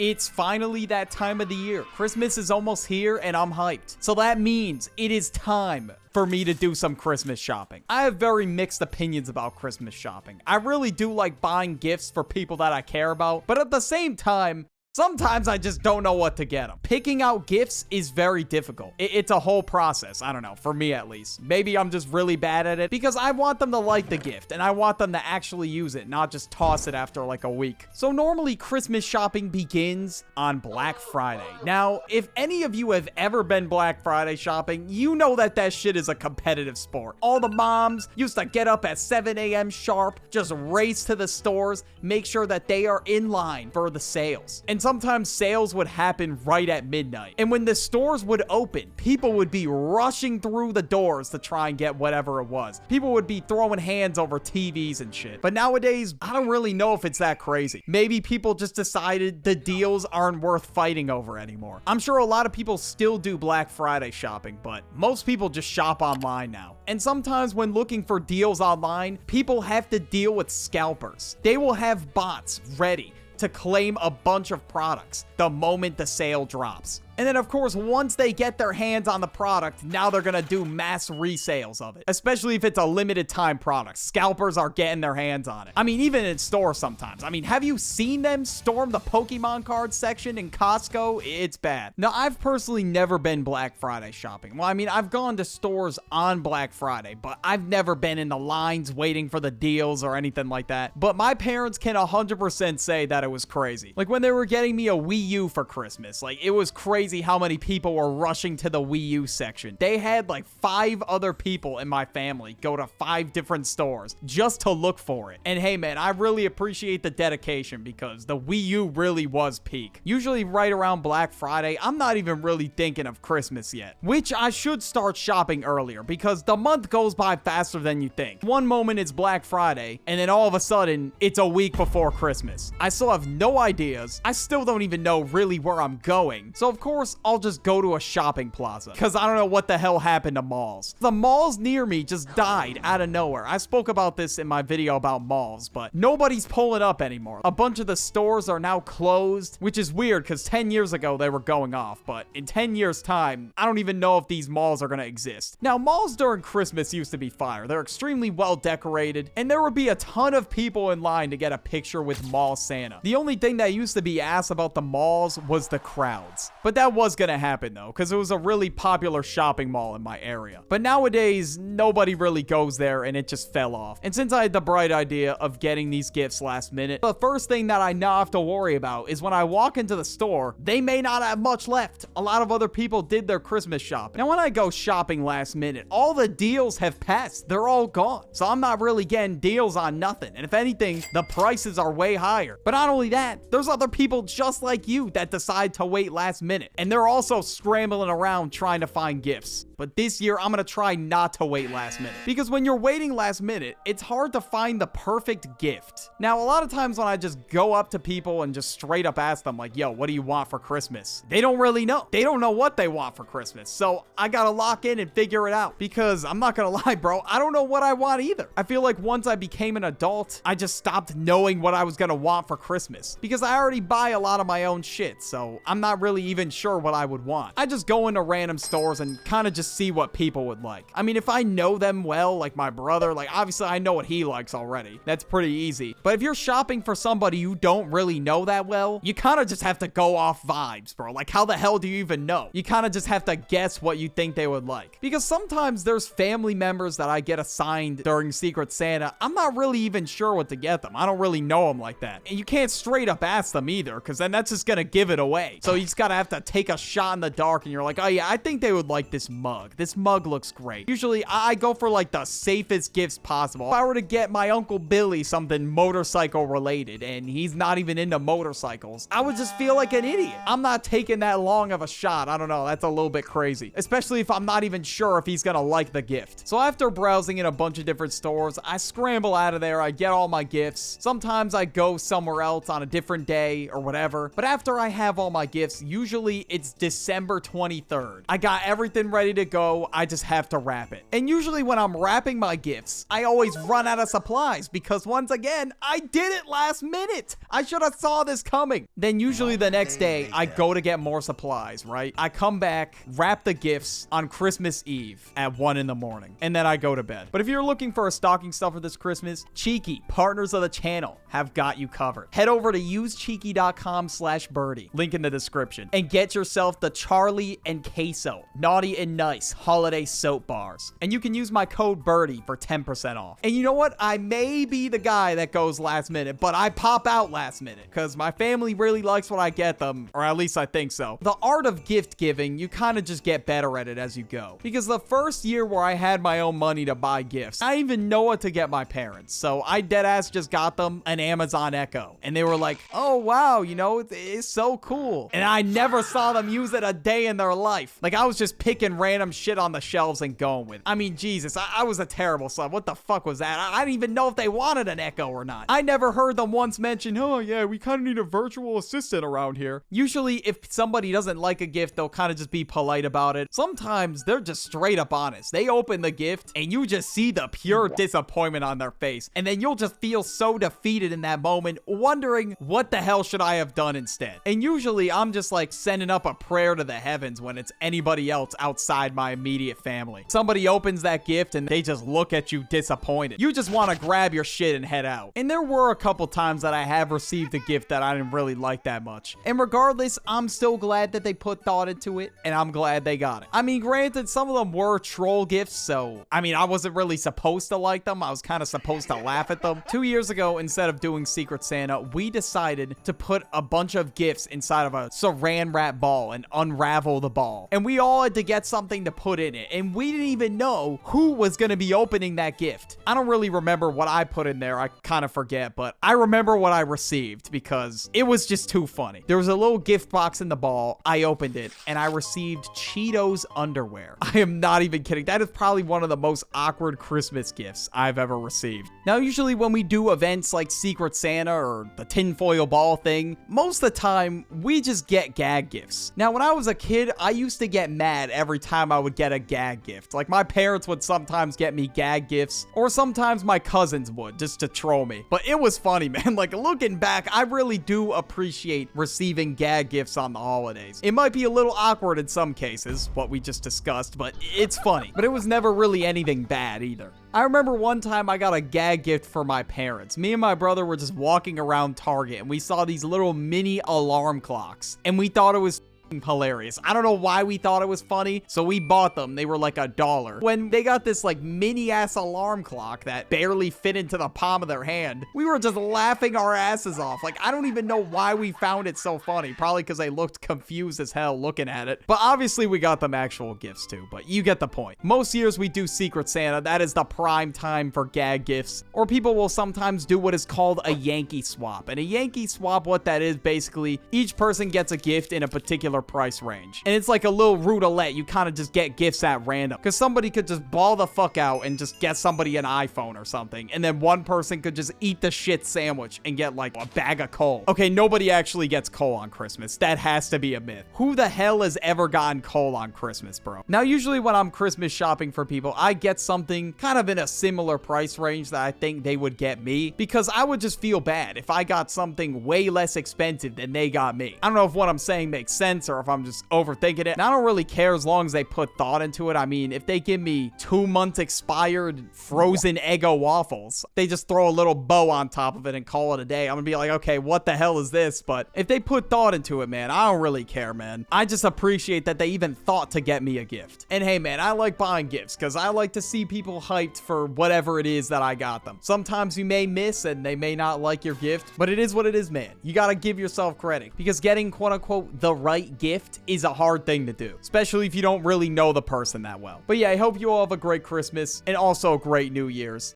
It's finally that time of the year. Christmas is almost here and I'm hyped. So that means it is time for me to do some Christmas shopping. I have very mixed opinions about Christmas shopping. I really do like buying gifts for people that I care about, but at the same time, sometimes I just don't know what to get them. Picking out gifts is very difficult. It's a whole process. I don't know, for me at least. Maybe I'm just really bad at it because I want them to like the gift and I want them to actually use it, not just toss it after like a week. So normally Christmas shopping begins on Black Friday. Now, if any of you have ever been Black Friday shopping, you know that that shit is a competitive sport. All the moms used to get up at 7 a.m. sharp, just race to the stores, make sure that they are in line for the sales. And sometimes sales would happen right at midnight. And when the stores would open, people would be rushing through the doors to try and get whatever it was. People would be throwing hands over TVs and shit. But nowadays, I don't really know if it's that crazy. Maybe people just decided the deals aren't worth fighting over anymore. I'm sure a lot of people still do Black Friday shopping, but most people just shop online now. And sometimes when looking for deals online, people have to deal with scalpers. They will have bots ready to claim a bunch of products the moment the sale drops. And then, of course, once they get their hands on the product, now they're going to do mass resales of it, especially if it's a limited time product. Scalpers are getting their hands on it. I mean, even in stores sometimes. I mean, have you seen them storm the Pokemon card section in Costco? It's bad. Now, I've personally never been Black Friday shopping. Well, I mean, I've gone to stores on Black Friday, but I've never been in the lines waiting for the deals or anything like that. But my parents can 100% say that it was crazy. Like when they were getting me a Wii U for Christmas, like it was crazy how many people were rushing to the Wii U section. They had like 5 other people in my family go to 5 different stores just to look for it. And hey man, I really appreciate the dedication because the Wii U really was peak. Usually right around Black Friday, I'm not even really thinking of Christmas yet, which I should start shopping earlier because the month goes by faster than you think. One moment it's Black Friday and then all of a sudden it's a week before Christmas. I still have no ideas. I still don't even know really where I'm going. So of course, I'll just go to a shopping plaza because I don't know what the hell happened to malls. The malls near me just died out of nowhere. I spoke about this in my video about malls, but nobody's pulling up anymore. A bunch of the stores are now closed, which is weird because 10 years ago they were going off, but in 10 years time, I don't even know if these malls are going to exist. Now, malls during Christmas used to be fire. They're extremely well decorated, and there would be a ton of people in line to get a picture with Mall Santa. The only thing that used to be asked about the malls was the crowds, but that was gonna happen though because it was a really popular shopping mall in my area. But nowadays nobody really goes there and it just fell off. And since I had the bright idea of getting these gifts last minute, the first thing that I now have to worry about is when I walk into the store, they may not have much left. A lot of other people did their Christmas shopping. Now when I go shopping last minute, all the deals have passed. They're all gone. So I'm not really getting deals on nothing. And if anything, the prices are way higher. But not only that, there's other people just like you that decide to wait last minute. And they're also scrambling around trying to find gifts. But this year, I'm gonna try not to wait last minute. Because when you're waiting last minute, it's hard to find the perfect gift. Now, a lot of times when I just go up to people and just straight up ask them like, yo, what do you want for Christmas? They don't really know. They don't know what they want for Christmas. So I gotta lock in and figure it out. Because I'm not gonna lie, bro, I don't know what I want either. I feel like once I became an adult, I just stopped knowing what I was gonna want for Christmas. Because I already buy a lot of my own shit. So I'm not really even sure what I would want. I just go into random stores and kind of just see what people would like. I mean, if I know them well, like my brother, like obviously I know what he likes already. That's pretty easy. But if you're shopping for somebody you don't really know that well, you kind of just have to go off vibes, bro. Like how the hell do you even know? You kind of just have to guess what you think they would like. Because sometimes there's family members that I get assigned during Secret Santa. I'm not really even sure what to get them. I don't really know them like that. And you can't straight up ask them either, because then that's just gonna give it away. So you just gotta have to take a shot in the dark and you're like, oh yeah, I think they would like this mug. This mug looks great. Usually I go for like the safest gifts possible. If I were to get my Uncle Billy something motorcycle related and he's not even into motorcycles, I would just feel like an idiot. I'm not taking that long of a shot. I don't know. That's a little bit crazy, especially if I'm not even sure if he's gonna like the gift. So after browsing in a bunch of different stores, I scramble out of there. I get all my gifts. Sometimes I go somewhere else on a different day or whatever. But after I have all my gifts, usually usually it's December 23rd. I got everything ready to go. I just have to wrap it. And usually when I'm wrapping my gifts, I always run out of supplies because once again, I did it last minute. I should have saw this coming. Then usually the next day, I go to get more supplies, right? I come back, wrap the gifts on Christmas Eve at 1 in the morning, and then I go to bed. But if you're looking for a stocking stuffer this Christmas, Cheeky, partners of the channel, have got you covered. Head over to usecheeky.com/Burdie, link in the description, and get yourself the Charlie and Caseoh Naughty and Nice holiday soap bars. And you can use my code Burdie for 10% off. And you know what? I may be the guy that goes last minute, but I pop out last minute because my family really likes what I get them, or at least I think so. The art of gift giving, you kind of just get better at it as you go. Because the first year where I had my own money to buy gifts, I didn't even know what to get my parents. So I deadass just got them an Amazon Echo. And they were like, oh wow, you know, it's so cool. And I never saw them use it a day in their life. Like I was just picking random shit on the shelves and going with it. I mean, Jesus, I was a terrible son. What the fuck was that? I didn't even know if they wanted an Echo or not. I never heard them once mention, oh yeah, we kind of need a virtual assistant around here. Usually if somebody doesn't like a gift, they'll kind of just be polite about it. Sometimes they're just straight up honest. They open the gift and you just see the pure disappointment on their face. And then you'll just feel so defeated in that moment, wondering what the hell should I have done instead? And usually I'm just like sending up a prayer to the heavens when it's anybody else outside my immediate family. Somebody opens that gift and they just look at you disappointed. You just want to grab your shit and head out. And there were a couple times that I have received a gift that I didn't really like that much. And regardless, I'm still glad that they put thought into it, and I'm glad they got it. I mean, granted, some of them were troll gifts, so I mean, I wasn't really supposed to like them. I was kind of supposed to laugh at them. 2 years ago, instead of doing Secret Santa, we decided to put a bunch of gifts inside of a saran wrap ball and unravel the ball. And we all had to get something to put in it, and we didn't even know who was going to be opening that gift. I don't really remember what I put in there. I kind of forget, but I remember what I received because it was just too funny. There was a little gift box in the ball. I opened it and I received Cheetos underwear. I am not even kidding. That is probably one of the most awkward Christmas gifts I've ever received. Now, usually when we do events like Secret Santa or the tinfoil ball thing, most of the time we just get gag gifts. Now, when I was a kid, I used to get mad every time I would get a gag gift. Like my parents would sometimes get me gag gifts, or sometimes my cousins would, just to troll me. But it was funny, man. Like looking back, I really do appreciate receiving gag gifts on the holidays. It might be a little awkward in some cases, what we just discussed, but it's funny. But it was never really anything bad either. I remember one time I got a gag gift for my parents. Me and my brother were just walking around Target and we saw these little mini alarm clocks and we thought it was hilarious. I don't know why we thought it was funny, so we bought them. They were like $1. When they got this like mini ass alarm clock that barely fit into the palm of their hand, we were just laughing our asses off. Like I don't even know why we found it so funny. Probably because they looked confused as hell looking at it. But obviously we got them actual gifts too, but you get the point. Most years we do Secret Santa. That is the prime time for gag gifts. Or people will sometimes do what is called a Yankee swap. And a Yankee swap, what that is, basically each person gets a gift in a particular price range. And it's like a little roulette. You kind of just get gifts at random. Because somebody could just ball the fuck out and just get somebody an iPhone or something. And then one person could just eat the shit sandwich and get like a bag of coal. Okay, nobody actually gets coal on Christmas. That has to be a myth. Who the hell has ever gotten coal on Christmas, bro? Now, usually when I'm Christmas shopping for people, I get something kind of in a similar price range that I think they would get me. Because I would just feel bad if I got something way less expensive than they got me. I don't know if what I'm saying makes sense or if I'm just overthinking it. And I don't really care as long as they put thought into it. I mean, if they give me 2 months expired frozen Eggo waffles, they just throw a little bow on top of it and call it a day, I'm gonna be like, okay, what the hell is this? But if they put thought into it, man, I don't really care, man. I just appreciate that they even thought to get me a gift. And hey, man, I like buying gifts because I like to see people hyped for whatever it is that I got them. Sometimes you may miss and they may not like your gift, but it is what it is, man. You gotta give yourself credit because getting quote unquote the right gift is a hard thing to do, especially if you don't really know the person that well. But yeah, I hope you all have a great Christmas and also a great New Year's.